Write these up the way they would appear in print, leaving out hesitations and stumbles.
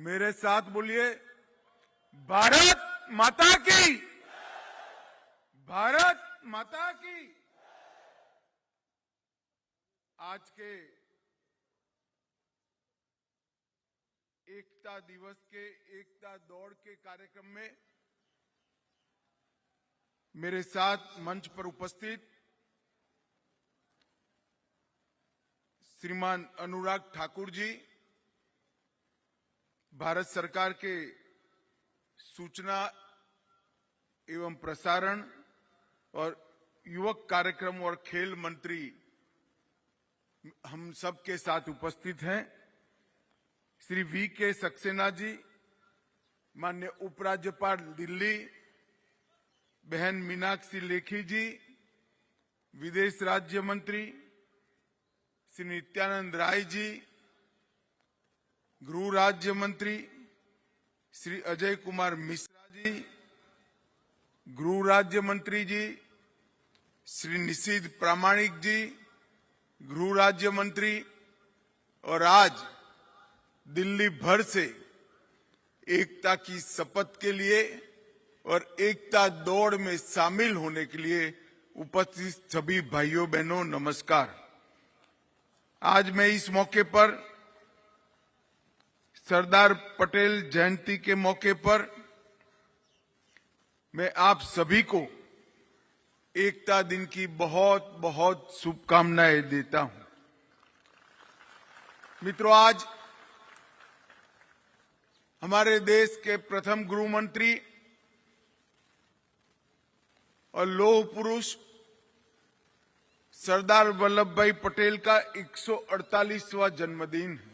मेरे साथ बोलिए, भारत माता की, भारत माता की। आज के एकता दिवस के एकता दौड़ के कार्यक्रम में मेरे साथ मंच पर उपस्थित श्रीमान अनुराग ठाकुर जी, भारत सरकार के सूचना एवं प्रसारण और युवक कार्यक्रम और खेल मंत्री हम सब के साथ उपस्थित हैं। श्री वी.के. सक्सेना जी, माननीय उपराज्यपाल दिल्ली, बहन मीनाक्षी लेखी जी, विदेश राज्य मंत्री श्री नित्यानंद राय जी, गृह राज्य मंत्री श्री अजय कुमार मिश्रा जी, गृह राज्य मंत्री जी श्री निशीथ प्रामाणिक जी, गृह राज्य मंत्री, और आज दिल्ली भर से एकता की शपथ के लिए और एकता दौड़ में शामिल होने के लिए उपस्थित सभी भाइयों बहनों, नमस्कार। आज मैं इस मौके पर सरदार पटेल जयंती के मौके पर मैं आप सभी को एकता दिन की बहुत बहुत शुभकामनाएं देता हूं। मित्रों, आज हमारे देश के प्रथम गृह मंत्री और लौह पुरुष सरदार वल्लभ भाई पटेल का 148वां जन्मदिन है।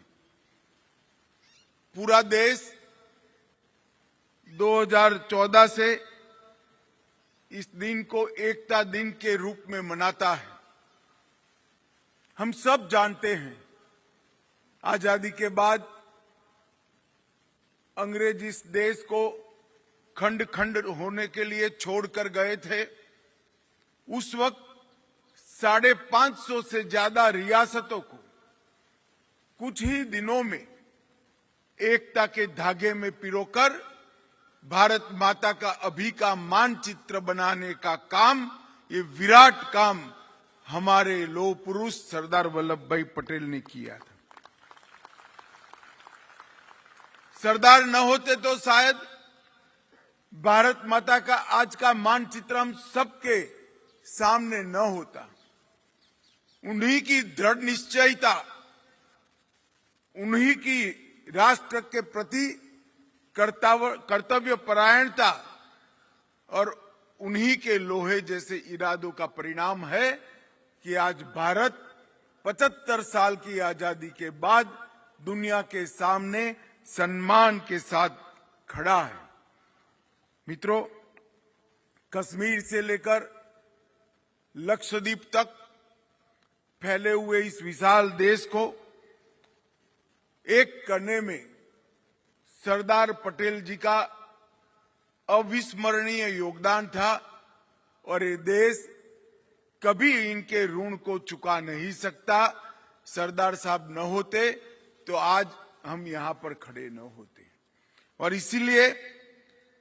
पूरा देश 2014 से इस दिन को एकता दिन के रूप में मनाता है। हम सब जानते हैं, आजादी के बाद अंग्रेज इस देश को खंड खंड होने के लिए छोड़कर गए थे। उस वक्त 550 से ज्यादा रियासतों को कुछ ही दिनों में एकता के धागे में पिरोकर भारत माता का अभी का मानचित्र बनाने का काम, ये विराट काम हमारे लौह पुरुष सरदार वल्लभ भाई पटेल ने किया था। सरदार न होते तो शायद भारत माता का आज का मानचित्र हम सबके सामने न होता। उन्हीं की दृढ़ निश्चयता, उन्हीं की राष्ट्र के प्रति कर्तव्य परायणता और उन्हीं के लोहे जैसे इरादों का परिणाम है कि आज भारत 75 साल की आजादी के बाद दुनिया के सामने सम्मान के साथ खड़ा है। मित्रों, कश्मीर से लेकर लक्षद्वीप तक फैले हुए इस विशाल देश को एक करने में सरदार पटेल जी का अविस्मरणीय योगदान था और ये देश कभी इनके ऋण को चुका नहीं सकता। सरदार साहब न होते तो आज हम यहां पर खड़े न होते। और इसीलिए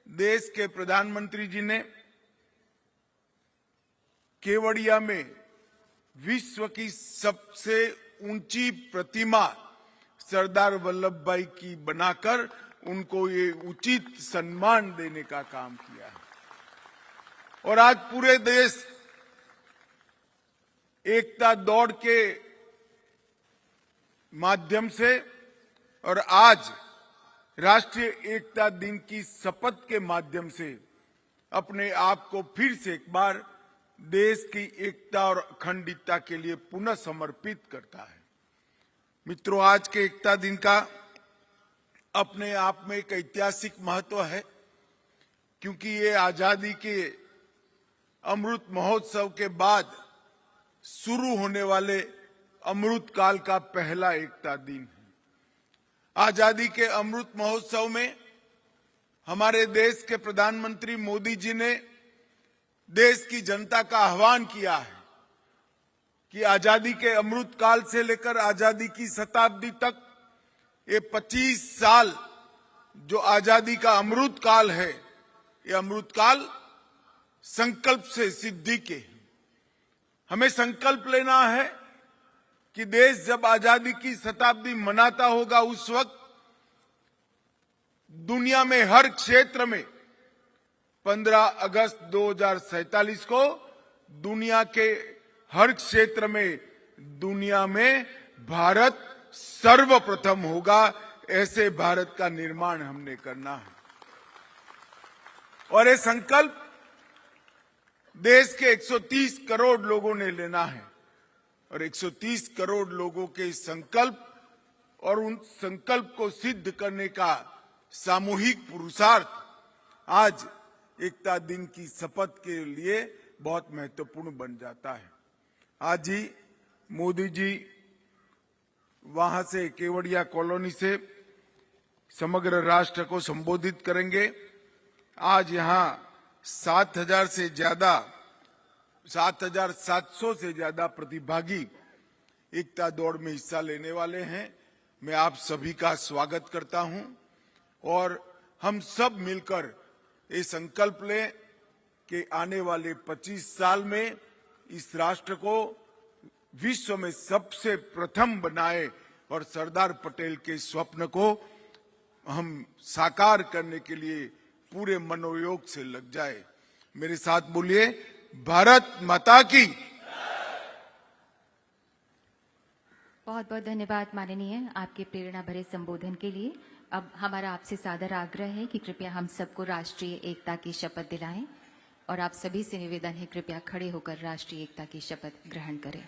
देश के प्रधानमंत्री जी ने केवड़िया में विश्व की सबसे ऊंची प्रतिमा सरदार वल्लभ भाई की बनाकर उनको ये उचित सम्मान देने का काम किया है। और आज पूरे देश एकता दौड़ के माध्यम से और आज राष्ट्रीय एकता दिन की शपथ के माध्यम से अपने आप को फिर से एक बार देश की एकता और अखंडता के लिए पुनः समर्पित करता है। मित्रों, आज के एकता दिन का अपने आप में एक ऐतिहासिक महत्व है, क्योंकि ये आजादी के अमृत महोत्सव के बाद शुरू होने वाले अमृत काल का पहला एकता दिन है। आजादी के अमृत महोत्सव में हमारे देश के प्रधानमंत्री मोदी जी ने देश की जनता का आह्वान किया है कि आजादी के अमृत काल से लेकर आजादी की शताब्दी तक ये 25 साल जो आजादी का अमृत काल है, ये अमृत काल संकल्प से सिद्धि के है। हमें संकल्प लेना है कि देश जब आजादी की शताब्दी मनाता होगा उस वक्त दुनिया में हर क्षेत्र में 15 अगस्त 2047 को दुनिया के हर क्षेत्र में दुनिया में भारत सर्वप्रथम होगा। ऐसे भारत का निर्माण हमने करना है और ये संकल्प देश के 130 करोड़ लोगों ने लेना है और 130 करोड़ लोगों के संकल्प और उन संकल्प को सिद्ध करने का सामूहिक पुरुषार्थ आज एकता दिन की शपथ के लिए बहुत महत्वपूर्ण बन जाता है। आज ही मोदी जी वहां से केवड़िया कॉलोनी से समग्र राष्ट्र को संबोधित करेंगे। आज यहां 7,700 से ज्यादा प्रतिभागी एकता दौड़ में हिस्सा लेने वाले हैं। मैं आप सभी का स्वागत करता हूं और हम सब मिलकर ये संकल्प लें कि आने वाले 25 साल में इस राष्ट्र को विश्व में सबसे प्रथम बनाए और सरदार पटेल के स्वप्न को हम साकार करने के लिए पूरे मनोयोग से लग जाए। मेरे साथ बोलिए, भारत माता की। बहुत बहुत धन्यवाद माननीय, आपके प्रेरणा भरे संबोधन के लिए। अब हमारा आपसे सादर आग्रह है कि कृपया हम सबको राष्ट्रीय एकता की शपथ दिलाएं और आप सभी से निवेदन है कृपया खड़े होकर राष्ट्रीय एकता की शपथ ग्रहण करें।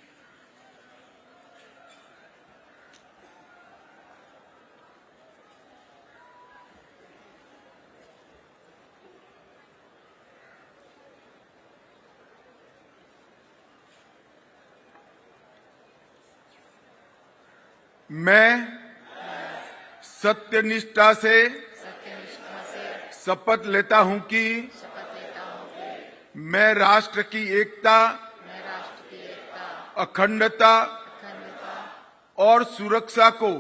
मैं सत्यनिष्ठा से शपथ लेता हूं कि मैं राष्ट्र की एकता, अखंडता और सुरक्षा को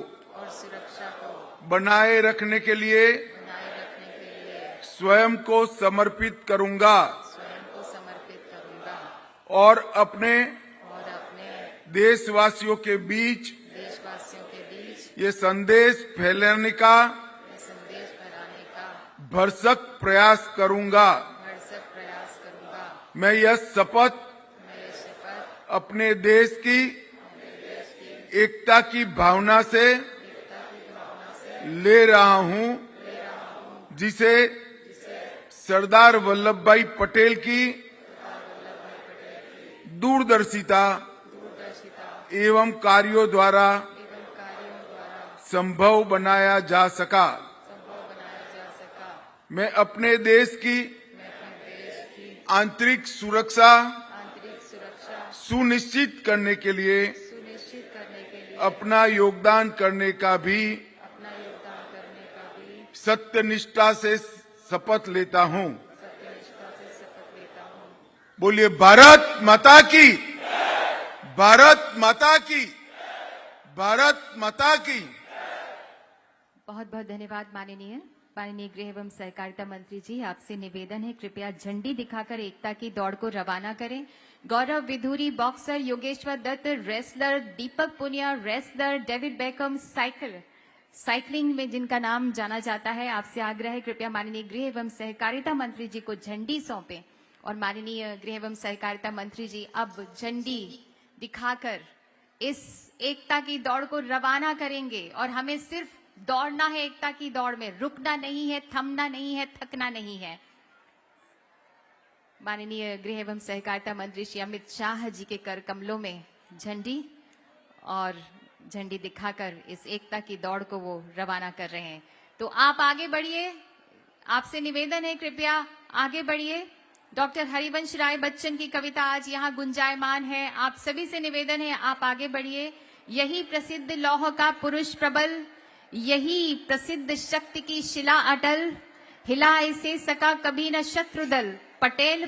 बनाए रखने के लिए स्वयं को समर्पित करूंगा और अपने देशवासियों के बीच ये संदेश फैलाने का भरसक प्रयास करूंगा। मैं यह शपथ अपने देश की एकता की भावना से ले रहा हूं, जिसे सरदार वल्लभ भाई पटेल की दूरदर्शिता एवं कार्यों द्वारा संभव बनाया जा सका। मैं अपने देश की आंतरिक सुरक्षा सुनिश्चित करने के लिए अपना योगदान करने का भी सत्यनिष्ठा से शपथ लेता हूं। बोलिए, भारत माता की, भारत माता की, भारत माता की। बहुत बहुत धन्यवाद माननीय गृह एवं सहकारिता मंत्री जी, आपसे निवेदन है कृपया झंडी दिखाकर एकता की दौड़ को रवाना करें। Gaurav Bidhuri boxer, Yogeshwar Dutt wrestler, Deepak Punia wrestler, David Beckham cycling में जिनका नाम जाना जाता है, आपसे आग्रह है कृपया माननीय गृह एवं सहकारिता मंत्री जी को झंडी सौंपें और माननीय गृह एवं सहकारिता मंत्री जी अब झंडी दिखाकर इस एकता की दौड़ को रवाना करेंगे और हमें सिर्फ दौड़ना है एकता की दौड़ में, रुकना नहीं है, थमना नहीं है, थकना नहीं है। माननीय गृह एवं सहकारिता मंत्री श्री अमित शाह जी के कर कमलों में झंडी और झंडी दिखाकर इस एकता की दौड़ को वो रवाना कर रहे हैं। तो आप आगे बढ़िए, आपसे निवेदन है कृपया आगे बढ़िए। डॉक्टर हरिवंश राय बच्चन की कविता आज यहाँ गुंजायमान है, आप सभी से निवेदन है आप आगे बढ़िए। यही प्रसिद्ध लौह का पुरुष प्रबल, यही प्रसिद्ध शक्ति की शिला अटल, हिला इसे सका कभी न शत्रु दल। पटेल